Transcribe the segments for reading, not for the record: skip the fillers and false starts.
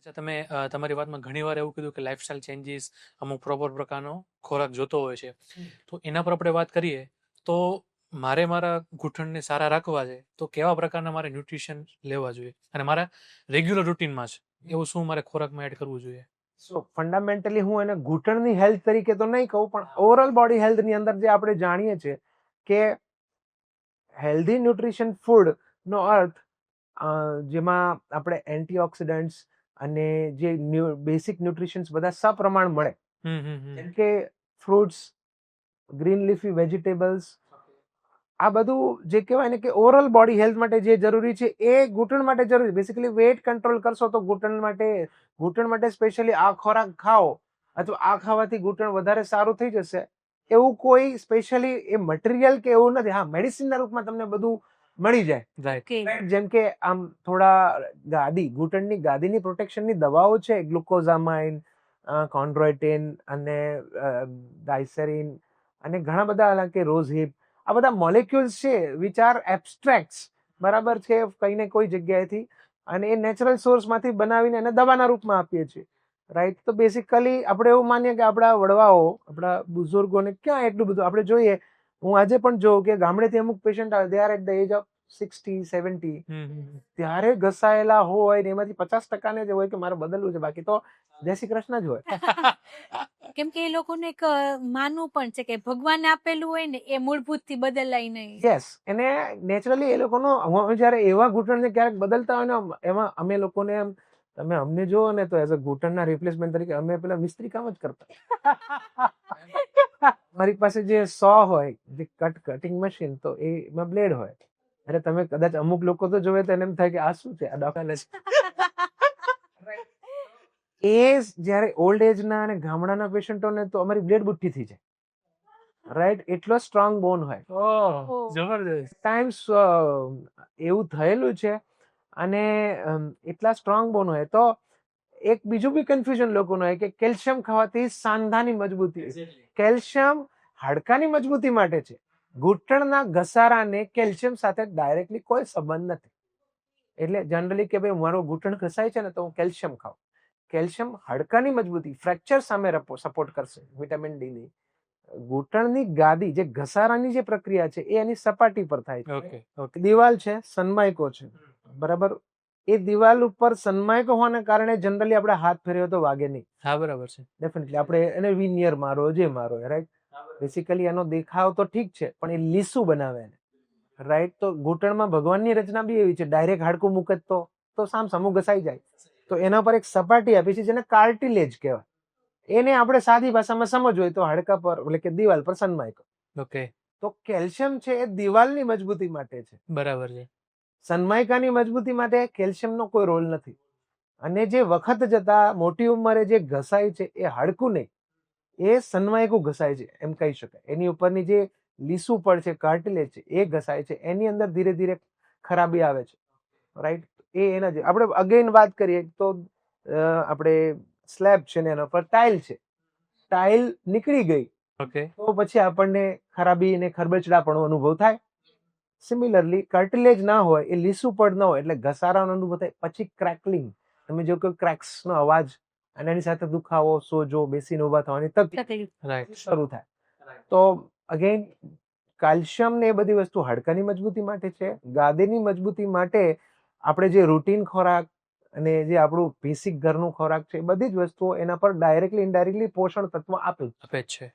અચ્છા, તમે તમારી વાતમાં ઘણીવાર એવું કીધું કે લાઇફસ્ટાઇલ ચેન્જીસ અમુક પ્રોપર પ્રકારનો ખોરાક જોતો હોય છે. તો એના પર આપણે વાત કરીએ તો મારે મારા ઘૂંટણને સારા રાખવા છે તો કેવા પ્રકારના મારે ન્યુટ્રિશન લેવા જોઈએ અને મારા રેગ્યુલર રૂટીનમાં છે એવું શું મારે ખોરાકમાં એડ કરવું જોઈએ? સો ફંડામેન્ટલી હું એને ઘૂંટણની હેલ્થ તરીકે તો નહીં કહું, પણ ઓવરઓલ બોડી હેલ્થની અંદર જે આપણે જાણીએ છીએ કે હેલ્ધી ન્યુટ્રિશન ફૂડનો અર્થ જેમાં આપણે એન્ટીઓક્સિડન્ટ્સ અને જે બેસિક ન્યુટ્રિશન્સ બધા સપ્રમાણ મળે, જેમ કે ફ્રૂટ્સ, ગ્રીન લીફી વેજીટેબલ્સ, આ બધું જે કહેવાય ને કે ઓવરઓલ બોડી હેલ્થ માટે જે જરૂરી છે એ ઘૂંટણ માટે જરૂરી. બેસિકલી વેટ કંટ્રોલ કરશો તો ઘૂંટણ માટે સ્પેશિયલી આ ખોરાક ખાઓ અથવા આ ખાવાથી ઘૂંટણ વધારે સારું થઈ જશે એવું કોઈ સ્પેશિયલી એ મટીરિયલ કે એવું નથી. હા, મેડિસિનના રૂપમાં તમને બધું મળી જાય. Right? જેમ કે આમ થોડા ઘૂંટણની ગાદીની પ્રોટેક્શનની દવાઓ છે, ગ્લુકોઝામાઇન, કોન્ડ્રોઇટિન અને ડાયસેરિન અને ઘણા બધા કે રોઝહિપ, આ બધા મોલેક્યુલ્સ છે વિચ આર એબ્સ્ટ્રેક્ટ્સ, બરાબર છે, કઈ ને કોઈ જગ્યાએથી, અને એ નેચરલ સોર્સમાંથી બનાવીને એને દવાના રૂપમાં આપીએ છીએ. રાઈટ? તો બેસિકલી આપણે એવું માનીએ કે આપણા વડવાઓ, આપણા બુઝુર્ગોને ક્યાં એટલું બધું આપણે જોઈએ. હું આજે પણ જોઉં કે ગામડેથી અમુક પેશન્ટ આવે, they are at the age of 60-70, ત્યારે ઘસાયેલા હોય ને એમાંથી 50% જ હોય કે મારે બદલવું છે, બાકી તો જય શ્રી કૃષ્ણ જ હોય. કેમ કે એ લોકોને એક માનવું પણ છે કે ભગવાને આપેલું હોય ને એ મૂળભૂત થી બદલાય નહીં. યસ, એને નેચરલી એ લોકોનો જયારે એવા ઘૂંટણને ક્યારેક બદલતા હોય ને, એમાં અમે લોકોને એમ, તમે અમને જુઓ ને તો એઝ અ ઘૂંટણના રિપ્લેસમેન્ટ તરીકે અમે પેલા મિસ્ત્રી કામ જ કરતા. મારી પાસે જે સો હોય, જે કટિંગ મશીન, તો એમાં બ્લેડ હોય. એટલે તમે કદાચ અમુક લોકો તો જોવે તો એને એમ થાય કે આ શું છે, આ ડોક્ટર. એ જયારે ઓલ્ડ એજના અને ગામડાના પેશન્ટોને તો અમારી બ્લેડ બુઠ્ઠી થઈ જાય. રાઈટ? એટલો સ્ટ્રોંગ બોન હોય. જબરદસ્ત. ટાઈમ્સ એવું થયેલું છે. અને એટલા સ્ટ્રોંગ બોન હોય તો એક બીજું બી કન્ફ્યુઝન લોકોનું હોય કે કેલ્શિયમ ખાવાથી સાંધાની મજબૂતી. કેલ્શિયમ હાડકાની મજબૂતી માટે છે. ઘૂંટણના ઘસારાને કેલ્શિયમ સાથે ડાયરેક્ટલી કોઈ સંબંધ નથી. એટલે જનરલી કે ભાઈ મારો ઘૂંટણ ઘસાય છે ને તો હું કેલ્શિયમ ખાઉં. કેલ્શિયમ હાડકાની મજબૂતી, ફ્રેક્ચર સામે સપોર્ટ કરશે, વિટામિન ડી ની. ઘૂંટણની ગાદી, જે ઘસારાની જે પ્રક્રિયા છે એ એની સપાટી પર થાય છે. દિવાલ છે, સનમાઇકો છે, બરાબર? એ દિવાલ ઉપર સનમાઇકો હોવાને કારણે જનરલી આપણે હાથ ફેરવ્યો તો વાગે નહીં. હા, બરાબર છે. ડેફિનેટલી આપણે એને વિનિયર મારો, જે મારો, રાઈટ? બેસિકલી એનો દેખાવ તો ઠીક છે, પણ એ લીસું બનાવે એને. રાઈટ? તો ઘૂંટણમાં ભગવાનની રચના બી એવી છે, ડાયરેક્ટ હાડકું મૂકે તો સામું ઘસાઈ જાય. તો એના પર એક સપાટી આપી છે જેને કાર્ટિલેજ કહેવાય. એને આપણે સાદી ભાષામાં સમજવું હોય તો હાડકા પર, એટલે કે દિવાલ પર સનમાઇકો. ઓકે. તો કેલ્શિયમ છે એ દિવાલની મજબૂતી માટે છે. બરાબર છે. સનમાઇકાની મજબૂતી માટે કેલ્શિયમનો કોઈ રોલ નથી. અને જે વખત જતા મોટી ઉંમરે જે ઘસાય છે એ હાડકું નહીં, એ સનમાઇકું ઘસાય છે એમ કહી શકાય. એની ઉપરની જે લીસું પડ છે, કાર્ટિલેજ છે, એ ઘસાય છે. એની અંદર ધીરે ધીરે ખરાબી આવે છે. રાઈટ? એ એના જે આપણે અગેન વાત કરીએ તો આપણે સ્લેબ છે ને એના પર ટાઇલ છે, ટાઇલ નીકળી ગઈ, ઓકે, તો પછી આપણને ખરાબી અને ખરબચડાપણો અનુભવ થાય. સિમિલરલી કાર્ટિલેજ ના હોય, એ લીસું પડ ના હોય, એટલે ઘસારાનો અનુભવ થાય. પછી ક્રેકલિંગ, તમે જો કે ક્રેક્સનો અવાજ, અને એની સાથે દુખાવો, સોજો, બેસીને ઉભા થવાની તકલીફ શરૂ થાય. તો અગેન કેલ્શિયમ ને એ બધી વસ્તુ હાડકાની મજબૂતી માટે છે. ગાદીની મજબૂતી માટે આપણે જે રૂટીન ખોરાક અને જે આપણું બેસિક ઘરનું ખોરાક છે, એ બધી જ વસ્તુઓ એના પર ડાયરેક્ટલી ઇનડાયરેક્ટલી પોષણ તત્વ આપે છે.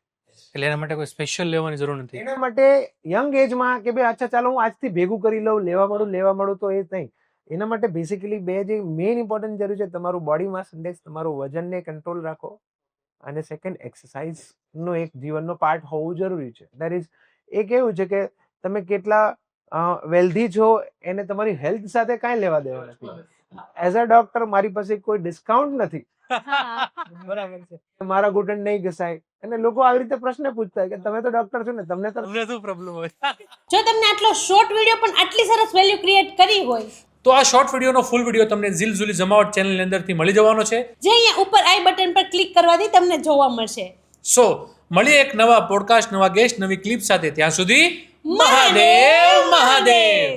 એટલે એના માટે કોઈ સ્પેશિયલ લેવાની જરૂર નથી. એના માટે યંગ એજમાં કે ભાઈ અચ્છા ચાલો હું આજથી ભેગું કરી લઉં, લેવા મળું તો એ નહીં. એના માટે બેસિકલી બે જે મેઇન ઇમ્પોર્ટન્ટ જરૂર છે, તમારું બોડી માસ ઇન્ડેક્સ, તમારું વજનને કંટ્રોલ રાખો, અને સેકન્ડ એક્સરસાઇઝ નો એક જીવનનો પાર્ટ હોવું જરૂરી છે. દેટ ઇઝ, એ કેવું છે કે તમે કેટલા વેલ્ધી છો એને તમારી હેલ્થ સાથે કાંઈ લેવા દેવા નથી. એઝ અ ડોક્ટર મારી પાસે કોઈ ડિસ્કાઉન્ટ નથી. બરાબર છે, મારા ઘૂંટણ નહીં ઘસાય. અને લોકો આવી રીતે પ્રશ્ન પૂછતા કે તમે તો ડોક્ટર છો ને, તમને તો શું પ્રોબ્લેમ હોય? જો તમને આટલો શોર્ટ વિડિયો પણ આટલી સરસ વેલ્યુ ક્રિએટ કરી હોય તો આ શોર્ટ વિડિયોનો ફૂલ વિડિયો તમને ઝીલઝુલી જમાવટ ચેનલની અંદરથી મળી જવાનો છે, જે અહીંયા ઉપર આઈ બટન પર ક્લિક કરવાથી તમને જોવા મળશે. સો મળીએ એક નવા પોડકાસ્ટ, નવા ગેસ્ટ, નવી ક્લિપ સાથે. ત્યાં સુધી મહાદેવ મહાદેવ.